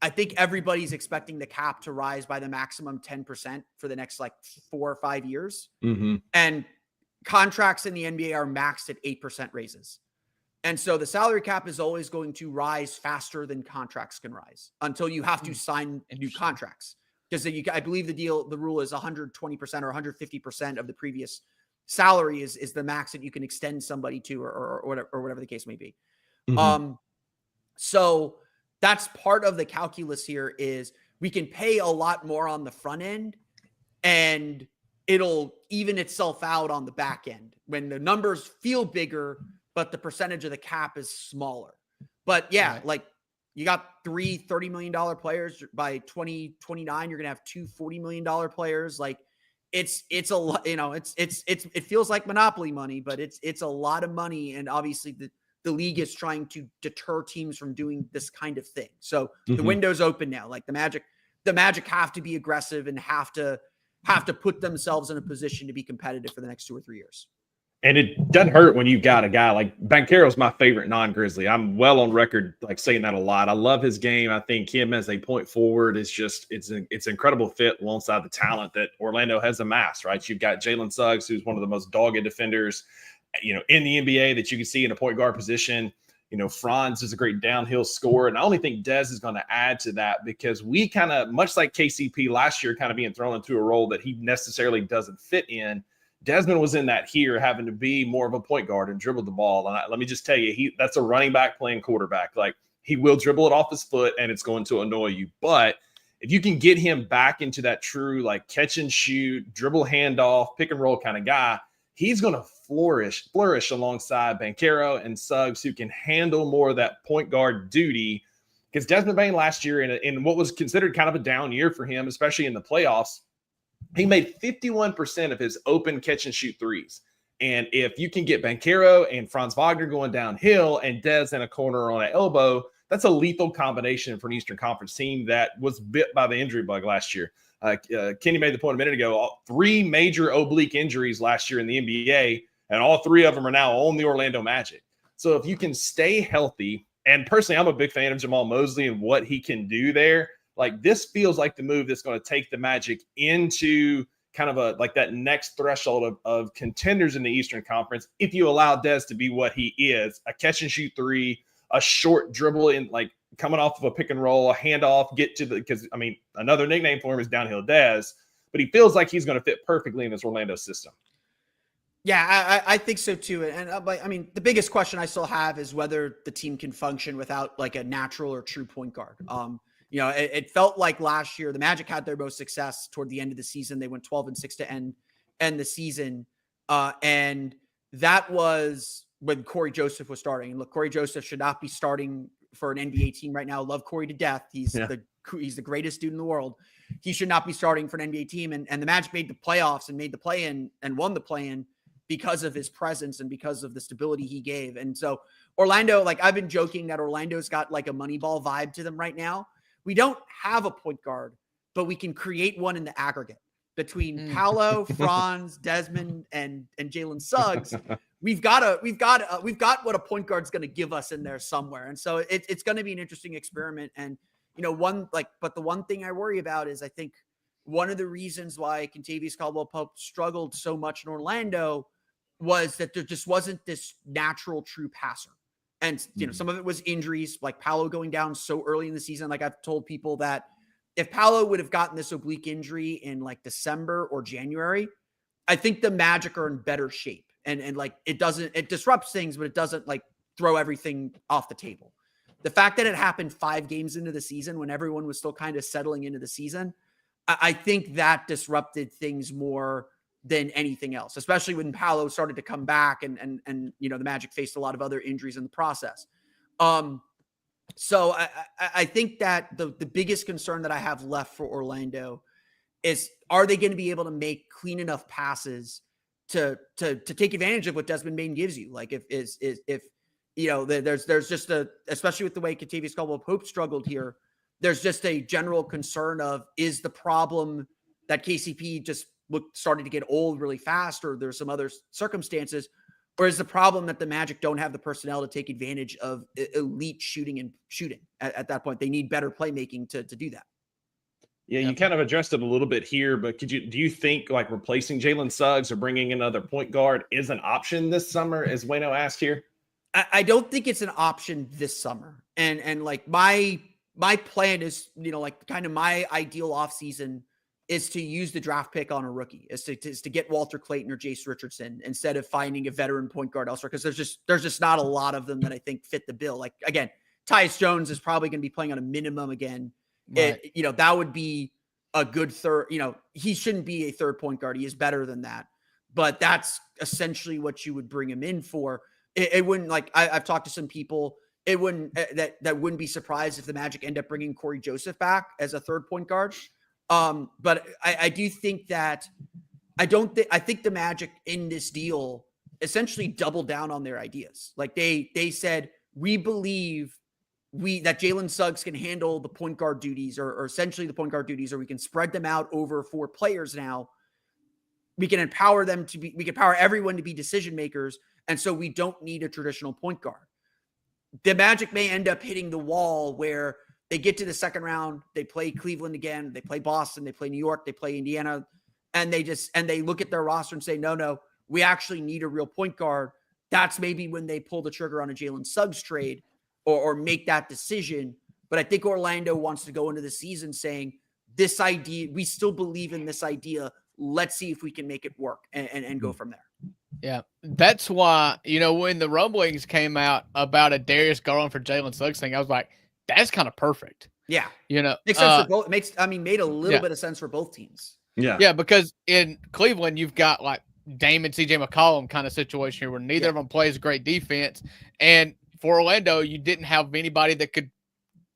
I think everybody's expecting the cap to rise by the maximum 10% for the next 4 or 5 years. And contracts in the NBA are maxed at 8% raises. And so the salary cap is always going to rise faster than contracts can rise until you have to sign new contracts. Because I believe the rule is 120% or 150% of the previous salary is the max that you can extend somebody to or whatever the case may be. So that's part of the calculus here is we can pay a lot more on the front end and it'll even itself out on the back end when the numbers feel bigger, but the percentage of the cap is smaller. But you got 3 $30 million players by 2029. You're going to have 2 $40 million players. It's a lot, it feels like monopoly money, but it's a lot of money. And obviously the league is trying to deter teams from doing this kind of thing. So the window's open now. The Magic have to be aggressive and have to put themselves in a position to be competitive for the next 2 or 3 years. And it doesn't hurt when you've got a guy like Banchero's my favorite non-Grizzly. I'm well on record saying that a lot. I love his game. I think him as a point forward is just it's an incredible fit alongside the talent that Orlando has amassed, right? You've got Jalen Suggs, who's one of the most dogged defenders, in the NBA that you can see in a point guard position. Franz is a great downhill scorer. And I only think Dez is going to add to that because we kind of, much like KCP last year, kind of being thrown into a role that he necessarily doesn't fit in. Desmond was in that here, having to be more of a point guard and dribble the ball. And let me just tell you, that's a running back playing quarterback. He will dribble it off his foot and it's going to annoy you. But if you can get him back into that true catch and shoot, dribble handoff, pick and roll kind of guy, he's going to flourish alongside Banchero and Suggs, who can handle more of that point guard duty. Because Desmond Bane last year in what was considered kind of a down year for him, especially in the playoffs, he made 51% of his open catch and shoot threes. And if you can get Banchero and Franz Wagner going downhill and Dez in a corner on an elbow, that's a lethal combination for an Eastern Conference team that was bit by the injury bug last year. Kenny made the point a minute ago, 3 major oblique injuries last year in the NBA, and all 3 of them are now on the Orlando Magic. So if you can stay healthy, and personally, I'm a big fan of Jamal Mosley and what he can do there. This feels like the move that's going to take the Magic into kind of that next threshold of contenders in the Eastern Conference. If you allow Dez to be what he is, a catch and shoot 3, a short dribble in coming off of a pick and roll, a handoff, because another nickname for him is Downhill Dez, but he feels like he's going to fit perfectly in this Orlando system. Yeah, I think so too. And I mean, the biggest question I still have is whether the team can function without like a natural or true point guard. It felt like last year the Magic had their most success toward the end of the season. They went 12-6 to end the season. And that was when Corey Joseph was starting. And look, Corey Joseph should not be starting for an NBA team right now. Love Corey to death. He's the greatest dude in the world. He should not be starting for an NBA team. And the Magic made the playoffs and made the play-in and won the play-in because of his presence and because of the stability he gave. And so Orlando, like I've been joking that Orlando's got like a Moneyball vibe to them right now. We don't have a point guard, but we can create one in the aggregate between Paolo, Franz, Desmond, and Jalen Suggs. We've got what a point guard's going to give us in there somewhere. And so it's going to be an interesting experiment. And, but the one thing I worry about is I think one of the reasons why Kentavious Caldwell-Pope struggled so much in Orlando was that there just wasn't this natural true passer. And, some of it was injuries, like Paolo going down so early in the season. Like I've told people that if Paolo would have gotten this oblique injury in like December or January, I think the Magic are in better shape. And like, it disrupts things, but it doesn't like throw everything off the table. The fact that it happened 5 games into the season when everyone was still kind of settling into the season, I think that disrupted things more than anything else, especially when Paolo started to come back and the Magic faced a lot of other injuries in the process. So I think that the biggest concern that I have left for Orlando is, are they going to be able to make clean enough passes to take advantage of what Desmond Bane gives you? Like if there's just especially with the way Kentavious Caldwell-Pope struggled here, there's just a general concern of, is the problem that KCP just started to get old really fast, or there's some other circumstances, or is the problem that the Magic don't have the personnel to take advantage of elite shooting at that point? They need better playmaking to do that. Yeah, you kind of addressed it a little bit here, but do you think like replacing Jalen Suggs or bringing another point guard is an option this summer, as Wayno asked here? I don't think it's an option this summer. And like my plan is, like kind of my ideal offseason is to use the draft pick on a rookie, is to get Walter Clayton or Jace Richardson instead of finding a veteran point guard elsewhere. Because there's just not a lot of them that I think fit the bill. Like again, Tyus Jones is probably going to be playing on a minimum again. Right. That would be a good third. He shouldn't be a third point guard. He is better than that. But that's essentially what you would bring him in for. It wouldn't, like I've talked to some people. It wouldn't that wouldn't be surprised if the Magic end up bringing Corey Joseph back as a third point guard. But I do think that I think the Magic in this deal essentially doubled down on their ideas. Like they said, we believe that Jalen Suggs can handle the point guard duties or essentially the point guard duties, or we can spread them out over 4 players now. We can empower we can empower everyone to be decision makers. And so we don't need a traditional point guard. The Magic may end up hitting the wall where they get to the second round, they play Cleveland again, they play Boston, they play New York, they play Indiana, and they look at their roster and say, no, we actually need a real point guard. That's maybe when they pull the trigger on a Jalen Suggs trade or make that decision. But I think Orlando wants to go into the season saying, this idea, we still believe in this idea. Let's see if we can make it work and go from there. Yeah, that's why, when the rumblings came out about a Darius Garland for Jalen Suggs thing, I was like, that's kind of perfect. Yeah. Makes sense for both. Made a little bit of sense for both teams. Yeah. Yeah, because in Cleveland, you've got like Dame and CJ McCollum kind of situation here where neither of them plays great defense. And for Orlando, you didn't have anybody that could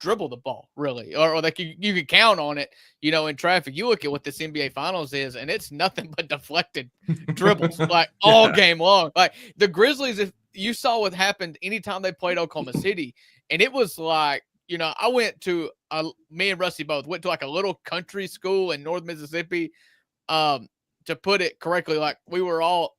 dribble the ball really, or that you could count on it, in traffic. You look at what this NBA Finals is, and it's nothing but deflected dribbles like all game long. Like the Grizzlies, if you saw what happened anytime they played Oklahoma City, and it was like, I went to me and Rusty both went to like a little country school in North Mississippi. To put it correctly, like we were all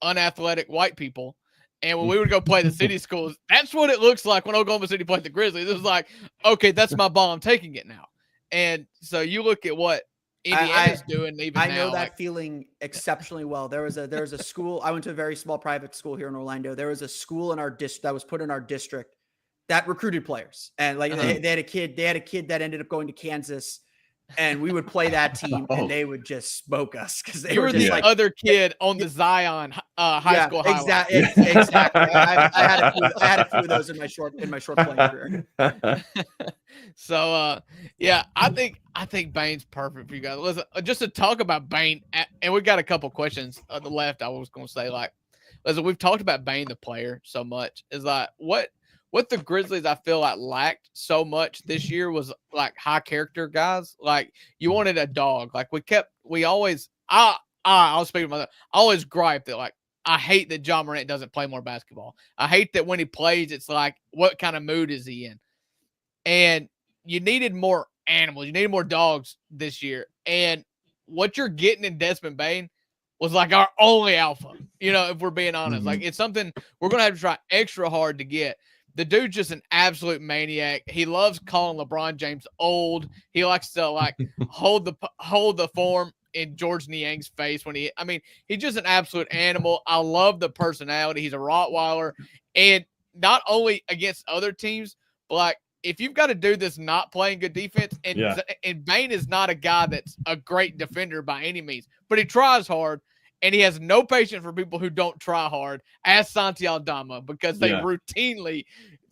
unathletic white people. And when we would go play the city schools, that's what it looks like when Oklahoma City played the Grizzlies. It was like, okay, that's my ball. I'm taking it now. And so you look at what Indiana's doing even now. I know that feeling exceptionally well. There was a school. I went to a very small private school here in Orlando. There was a school in our district that was put in our district that recruited players. And like they had a kid that ended up going to Kansas. and we would play that team, and they would just smoke us because they You were were just the like other kid on the Zion high school highlight. Exactly. I had a few of those in my short playing career. So yeah, I think Bane's perfect for you guys. Listen, just to talk about Bane, and we got a couple questions on the left. I was going to say, like, listen, we've talked about Bane the player so much. Is like what the Grizzlies I feel like lacked so much this year was like high character guys. Like you wanted a dog. Like I'll speak to myself. I always gripe that like I hate that John Morant doesn't play more basketball. I hate that when he plays, it's like, what kind of mood is he in? And you needed more animals. You needed more dogs this year. And what you're getting in Desmond Bane was like our only alpha, if we're being honest. Like it's something we're going to have to try extra hard to get. The dude's just an absolute maniac. He loves calling LeBron James old. He likes to like hold the form in George Niang's face he's just an absolute animal. I love the personality. He's a Rottweiler. And not only against other teams, but like if you've got to do this not playing good defense, and Bane is not a guy that's a great defender by any means, but he tries hard. And he has no patience for people who don't try hard. Ask Santi Aldama because they routinely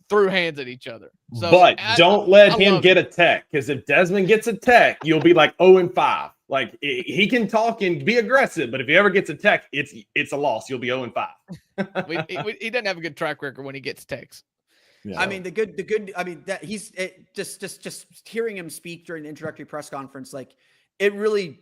threw hands at each other. So, but don't let him get a tech, because if Desmond gets a tech, you'll be like 0-5. Like he can talk and be aggressive, but if he ever gets a tech, it's a loss. You'll be 0-5. He doesn't have a good track record when he gets techs. Yeah. I mean, the good. I mean, that he's just hearing him speak during the introductory press conference, like it really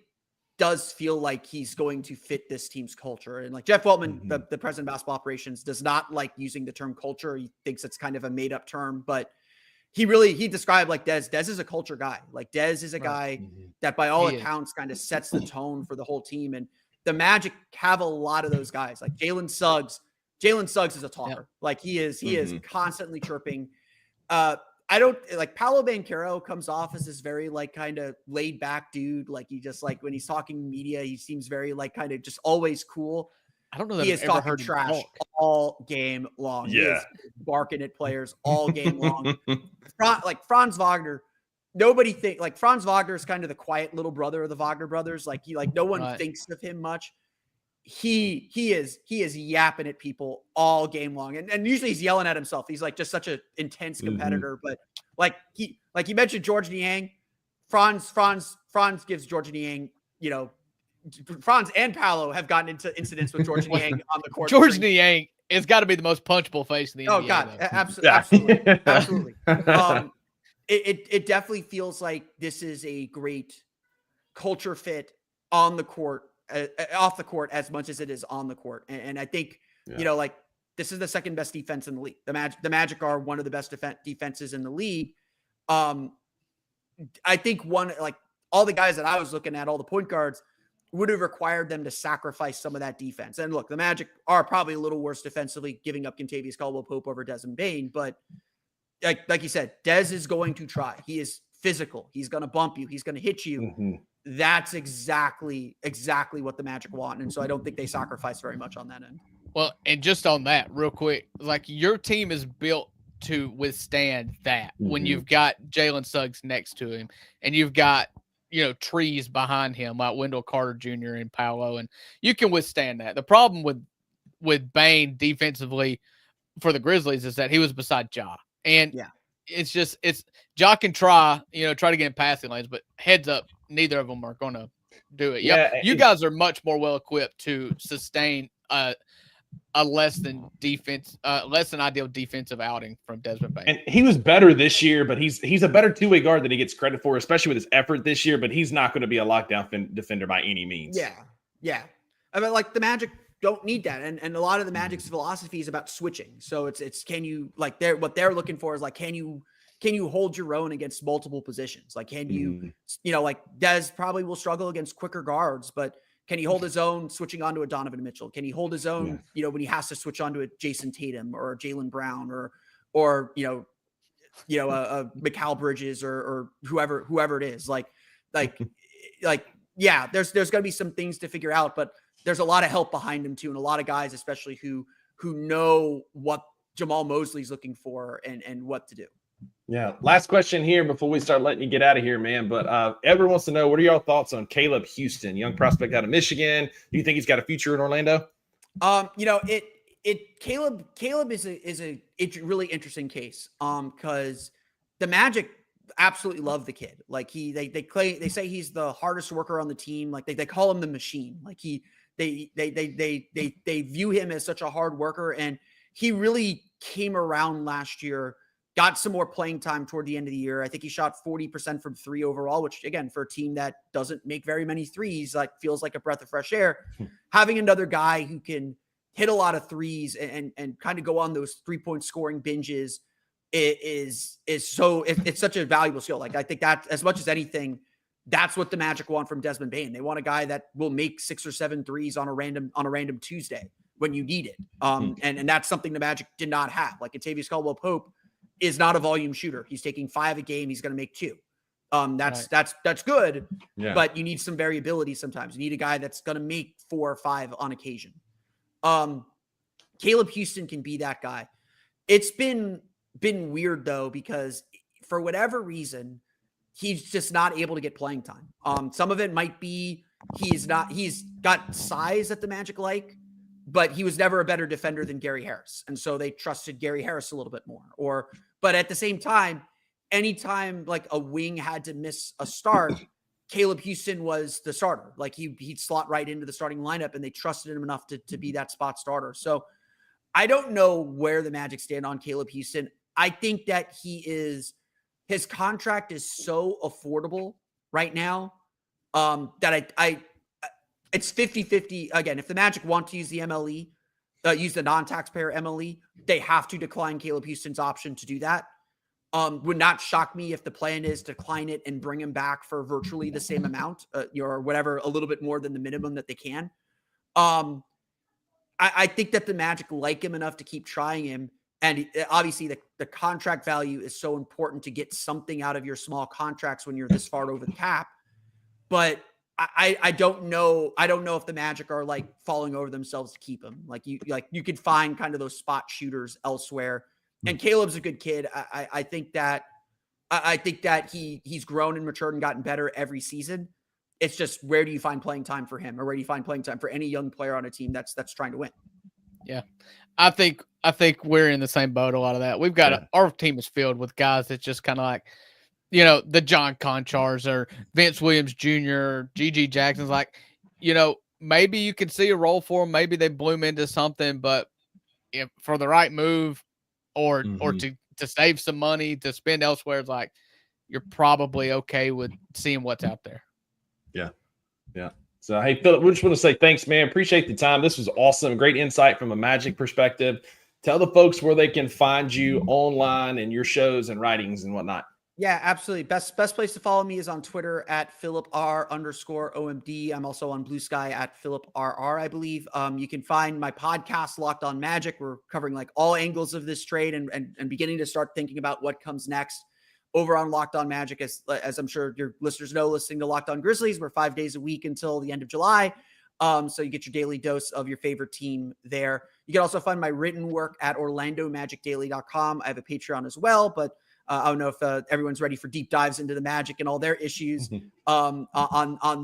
does feel like he's going to fit this team's culture. And like Jeff Weltman, the president of basketball operations, does not like using the term culture. He thinks it's kind of a made up term, but he described like Des is a culture guy. Like Des is a guy that by all accounts kind of sets the tone for the whole team. And the Magic have a lot of those guys. Like Jalen Suggs is a talker. Yep. Like he is constantly chirping. I don't like Paolo Banchero comes off as this very like kind of laid back dude. Like he just like when he's talking to media, he seems very like kind of just always cool. I don't know that he I've is ever talking heard trash all game long. He is barking at players all game long. Like Franz Wagner, nobody think like Franz Wagner is kind of the quiet little brother of the Wagner brothers. Like no one thinks of him much. He is yapping at people all game long. And usually he's yelling at himself. He's like just such an intense competitor. But like you mentioned George Niang, Franz gives George Niang, Franz and Paolo have gotten into incidents with George Niang on the court. George Niang has got to be the most punchable face in the NBA. Oh God, absolutely. It definitely feels like this is a great culture fit on the court. Off the court as much as it is on the court. And I think, like this is the second best defense in the league. The Magic are one of the best defenses in the league. I think all the guys that I was looking at, all the point guards, would have required them to sacrifice some of that defense. And look, the Magic are probably a little worse defensively, giving up Kentavious Caldwell-Pope over Desmond Bane. But like you said, Des is going to try. He is physical. He's going to bump you. He's going to hit you. That's exactly what the Magic want. And so I don't think they sacrifice very much on that end. Well, and just on that real quick, like your team is built to withstand that when you've got Jalen Suggs next to him and you've got, trees behind him like Wendell Carter Jr. and Paolo, and you can withstand that. The problem with Bane defensively for the Grizzlies is that he was beside Ja. And it's Ja can try to get in passing lanes, but heads up, neither of them are going to do it. You guys are much more well equipped to sustain a less than ideal defensive outing from Desmond Bane. And he was better this year, but he's a better two-way guard than he gets credit for, especially with his effort this year. But he's not going to be a lockdown defender by any means. Yeah. I mean, like the Magic don't need that, and a lot of the Magic's philosophy is about switching. So it's can you like what they're looking for is like can you hold your own against multiple positions? Like, can you, like Des probably will struggle against quicker guards, but can he hold his own switching onto a Donovan Mitchell? Can he hold his own, when he has to switch onto a Jason Tatum or a Jaylen Brown or a Mikal Bridges or whoever it is there's going to be some things to figure out, but there's a lot of help behind him too. And a lot of guys, especially who know what Jamal Mosley's looking for and what to do. Yeah. Last question here before we start letting you get out of here, man. But everyone wants to know, what are your thoughts on Caleb Houston, young prospect out of Michigan? Do you think he's got a future in Orlando? Caleb is a really interesting case. Because the Magic absolutely love the kid. Like they say he's the hardest worker on the team. Like they call him the machine. Like they view him as such a hard worker, and he really came around last year. Got some more playing time toward the end of the year. I think he shot 40% from three overall, which again, for a team that doesn't make very many threes, like feels like a breath of fresh air. Having another guy who can hit a lot of threes and kind of go on those 3-point scoring binges is such a valuable skill. Like I think that as much as anything, that's what the Magic want from Desmond Bane. They want a guy that will make 6 or 7 threes on a random Tuesday when you need it. And that's something the Magic did not have. Like Kentavious Caldwell-Pope is not a volume shooter. He's taking 5 a game. He's going to make 2. That's good, but you need some variability sometimes. You need a guy that's going to make 4 or 5 on occasion. Caleb Houston can be that guy. It's been weird though, because for whatever reason, he's just not able to get playing time. Some of it might be he's got size that the Magic like, but he was never a better defender than Gary Harris. And so they trusted Gary Harris a little bit more. But at the same time, anytime like a wing had to miss a start, Caleb Houston was the starter. Like he'd slot right into the starting lineup, and they trusted him enough to be that spot starter. So I don't know where the Magic stand on Caleb Houston. I think that his contract is so affordable right now that it's 50-50. Again, if the Magic want to use the MLE, use the non-taxpayer MLE, they have to decline Caleb Houston's option to do that. Would not shock me if the plan is to decline it and bring him back for virtually the same amount, or whatever, a little bit more than the minimum that they can. I think that the Magic like him enough to keep trying him. And obviously the contract value is so important to get something out of your small contracts when you're this far over the cap. But I don't know. I don't know if the Magic are like falling over themselves to keep him. Like you could find kind of those spot shooters elsewhere. And Caleb's a good kid. I think that he's grown and matured and gotten better every season. It's just, where do you find playing time for him, or where do you find playing time for any young player on a team that's trying to win? Yeah. I think we're in the same boat. A lot of that. We've got our team is filled with guys that just kind of like, the John Conchars or Vince Williams Jr., G.G. Jackson's like, maybe you can see a role for them. Maybe they bloom into something, but if for the right move or to save some money to spend elsewhere, it's like, you're probably okay with seeing what's out there. Yeah. Yeah. So, hey, Philip, we just want to say thanks, man. Appreciate the time. This was awesome. Great insight from a Magic perspective. Tell the folks where they can find you online and your shows and writings and whatnot. Yeah, absolutely. Best place to follow me is on Twitter at PhilipR_OMD. I'm also on Blue Sky at PhilipRR, I believe. You can find my podcast, Locked On Magic. We're covering like all angles of this trade and beginning to start thinking about what comes next over on Locked On Magic. As I'm sure your listeners know, listening to Locked On Grizzlies, we're 5 days a week until the end of July. So you get your daily dose of your favorite team there. You can also find my written work at OrlandoMagicDaily.com. I have a Patreon as well, but I don't know if everyone's ready for deep dives into the Magic and all their issues on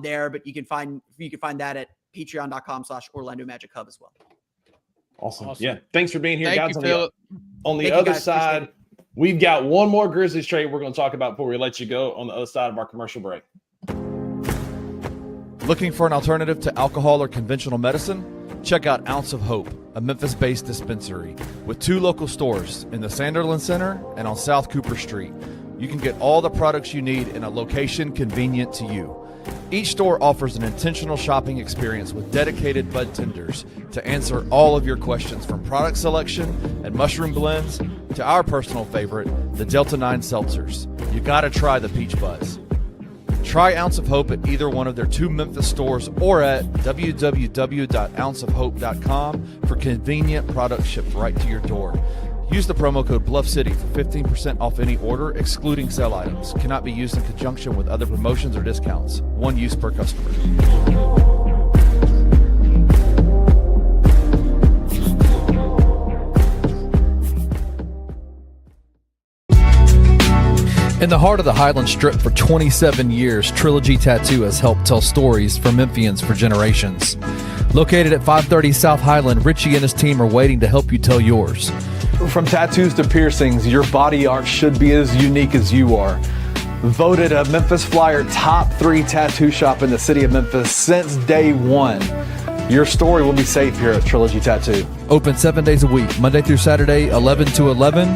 there, but you can find that at patreon.com/Orlando Magic Hub as well. Awesome. Yeah. Thanks for being here, Thank guys. you, Philip. On the other side, we've got one more Grizzlies trade we're going to talk about before we let you go on the other side of our commercial break. Looking for an alternative to alcohol or conventional medicine? Check out Ounce of Hope, a Memphis-based dispensary with 2 local stores in the Sanderland Center and on South Cooper Street. You can get all the products you need in a location convenient to you. Each store offers an intentional shopping experience with dedicated bud tenders to answer all of your questions, from product selection and mushroom blends to our personal favorite, the Delta 9 seltzers. You gotta try the Peach Buzz. Try Ounce of Hope at either one of their 2 Memphis stores or at www.ounceofhope.com for convenient products shipped right to your door. Use the promo code BluffCity for 15% off any order, excluding sale items. Cannot be used in conjunction with other promotions or discounts. One use per customer. In the heart of the Highland Strip for 27 years, Trilogy Tattoo has helped tell stories for Memphians for generations. Located at 530 South Highland, Richie and his team are waiting to help you tell yours. From tattoos to piercings, your body art should be as unique as you are. Voted a Memphis Flyer top 3 tattoo shop in the city of Memphis since day one. Your story will be safe here at Trilogy Tattoo. Open 7 days a week, Monday through Saturday, 11 to 11,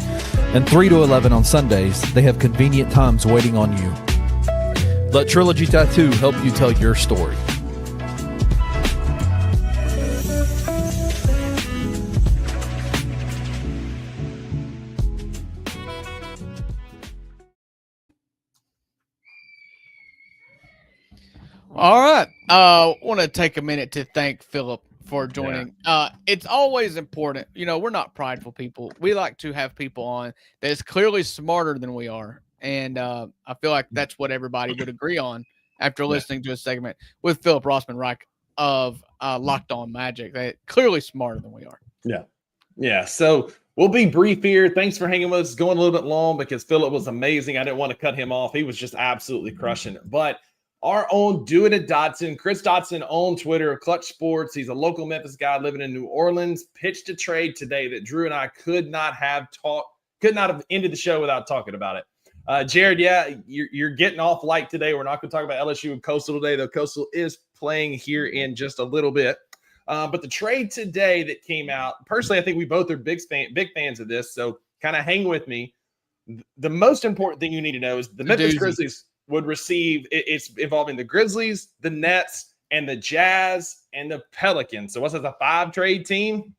and 3 to 11 on Sundays. They have convenient times waiting on you. Let Trilogy Tattoo help you tell your story. All right. Want to take a minute to thank Philip for joining. It's always important. You know, we're not prideful people. We like to have people on that is clearly smarter than we are. And I feel like that's what everybody would agree on after listening to a segment with Philip Rossman-Reich of Locked On Magic. They're clearly smarter than we are. Yeah. So we'll be brief here. Thanks for hanging with us. Going a little bit long because Philip was amazing. I didn't want to cut him off. He was just absolutely crushing it. But our own Do It at Dotson, Chris Dotson on Twitter of Clutch Sports. He's a local Memphis guy living in New Orleans. Pitched a trade today that Drew and I could not have ended the show without talking about it. Jared, you're getting off light today. We're not going to talk about LSU and Coastal today, though Coastal is playing here in just a little bit. But the trade today that came out, personally, I think we both are big fans of this. So kind of hang with me. The most important thing you need to know is the Memphis Grizzlies would receive, it's involving the Grizzlies, the Nets, and the Jazz, and the Pelicans. So what's that, a 5-trade team?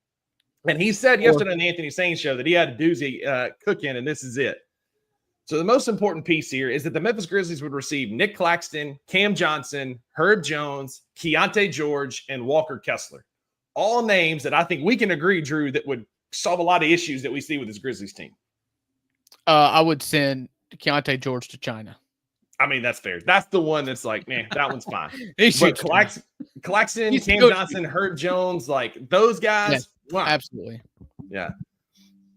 And he said yesterday on the Anthony Sain show that he had a doozy cooking, and this is it. So the most important piece here is that the Memphis Grizzlies would receive Nick Claxton, Cam Johnson, Herb Jones, Keontae George, and Walker Kessler. All names that I think we can agree, Drew, that would solve a lot of issues that we see with this Grizzlies team. I would send Keontae George to China. I mean, that's fair. That's the one that's like, man, that one's fine. But Claxton, Cam Johnson, Herb Jones, like those guys. Yeah, wow. Absolutely. Yeah.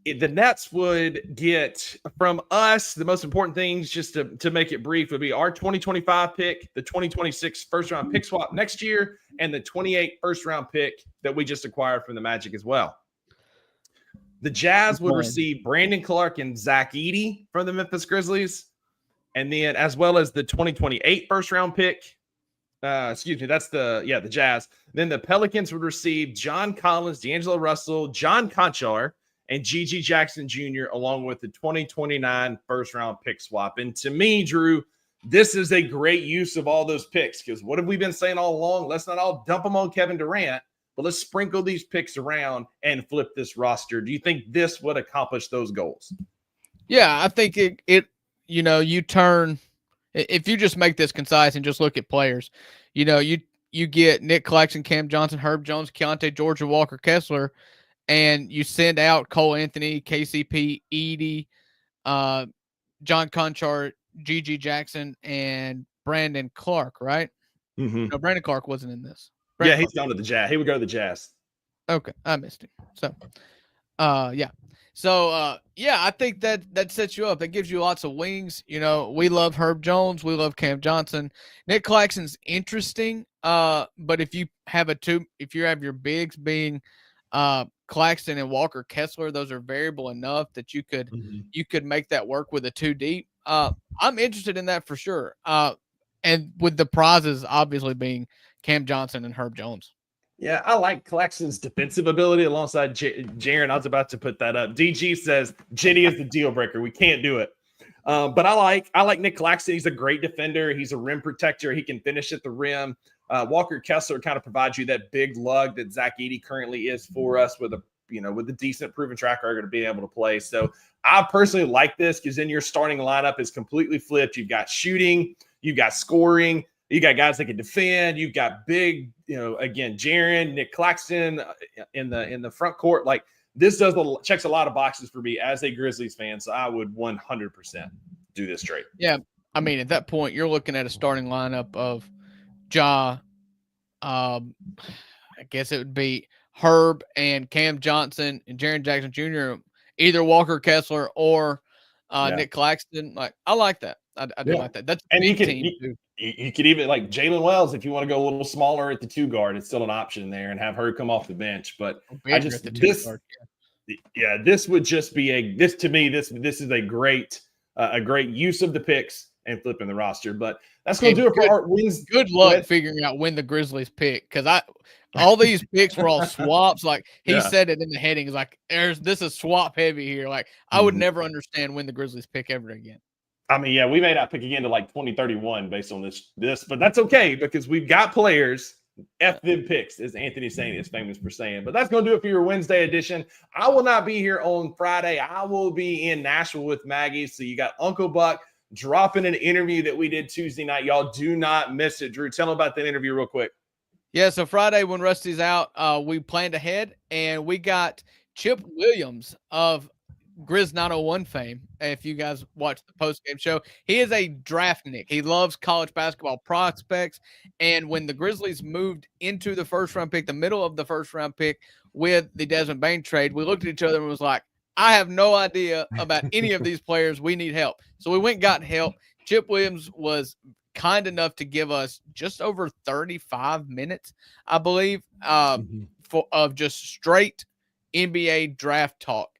The Nets would get from us, the most important things, just to make it brief, would be our 2025 pick, the 2026 first-round pick swap next year, and the 28 first-round pick that we just acquired from the Magic as well. The Jazz would receive Brandon Clark and Zach Edey from the Memphis Grizzlies. And then as well as the 2028 first-round pick. That's the Jazz. Then the Pelicans would receive John Collins, D'Angelo Russell, John Conchar, and Gigi Jackson Jr., along with the 2029 first-round pick swap. And to me, Drew, this is a great use of all those picks because what have we been saying all along? Let's not all dump them on Kevin Durant, but let's sprinkle these picks around and flip this roster. Do you think this would accomplish those goals? Yeah, I think it you know, you turn – if you just make this concise and just look at players, you know, you get Nick Claxton, Cam Johnson, Herb Jones, Keontae George, and Walker Kessler, and you send out Cole Anthony, KCP, Edey, John Conchar, Gigi Jackson, and Brandon Clark, right? Mm-hmm. No, Brandon Clark wasn't in this. He's gone to the Jazz. He would go to the Jazz. Okay, I missed him. So, yeah. So, I think that sets you up. That gives you lots of wings. You know, we love Herb Jones. We love Cam Johnson. Nick Claxton's interesting. But if you have your bigs being Claxton and Walker Kessler, those are variable enough that you could make that work with a 2 deep. I'm interested in that for sure. And with the prizes obviously being Cam Johnson and Herb Jones. Yeah, I like Claxton's defensive ability alongside Jaren. I was about to put that up. DG says Jenny is the deal breaker. We can't do it. But I like Nick Claxton. He's a great defender. He's a rim protector. He can finish at the rim. Walker Kessler kind of provides you that big lug that Zach Edey currently is for us with a decent proven track record of being able to play. So I personally like this because then your starting lineup is completely flipped. You've got shooting, you've got scoring, you got guys that can defend, you've got big, again, Jaren, Nick Claxton in the front court. Like this checks a lot of boxes for me as a Grizzlies fan. So I would 100% do this trade. Yeah. I mean, at that point, you're looking at a starting lineup of I guess it would be Herb and Cam Johnson and Jaren Jackson Jr., either Walker Kessler or Nick Claxton. Like, I like that. I do like that. That's a and big team. You could even like Jalen Wells if you want to go a little smaller at the 2 guard. It's still an option there, and have her come off the bench. But I just this would just be this to me. This is a great use of the picks and flipping the roster. But that's going to do it for our wins. Good luck figuring out when the Grizzlies pick, because all these picks were all swaps. Like he said it in the headings, like this is swap heavy here. Like I would never understand when the Grizzlies pick ever again. I mean, we may not pick again to like 2031 based on this, but that's okay because we've got players. F them picks, as Anthony Saint is famous for saying. But that's going to do it for your Wednesday edition. I will not be here on Friday. I will be in Nashville with Maggie. So you got Uncle Buck dropping an interview that we did Tuesday night. Y'all do not miss it. Drew, tell them about that interview real quick. Yeah, so Friday when Rusty's out, we planned ahead, and we got Chip Williams of Grizz 901 fame. If you guys watch the post-game show, he is a draftnik. He loves college basketball prospects. And when the Grizzlies moved into the first-round pick, the middle of the first-round pick with the Desmond Bane trade, we looked at each other and was like, I have no idea about any of these players. We need help. So we went and got help. Chip Williams was kind enough to give us just over 35 minutes, I believe, of just straight NBA draft talk.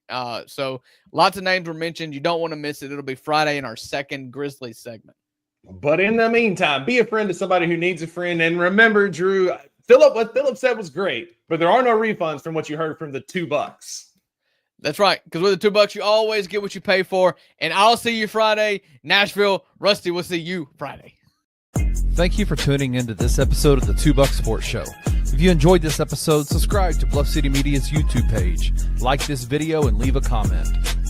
So lots of names were mentioned. You don't want to miss it. It'll be Friday in our second Grizzlies segment. But in the meantime, be a friend to somebody who needs a friend. And remember, Drew, what Philip said was great, but there are no refunds from what you heard from the $2. That's right. Because with the $2, you always get what you pay for. And I'll see you Friday. Nashville, Rusty will see you Friday. Thank you for tuning into this episode of the $2 Sports Show. If you enjoyed this episode, subscribe to Bluff City Media's YouTube page, like this video, and leave a comment.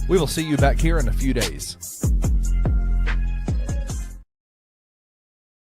We will see you back here in a few days.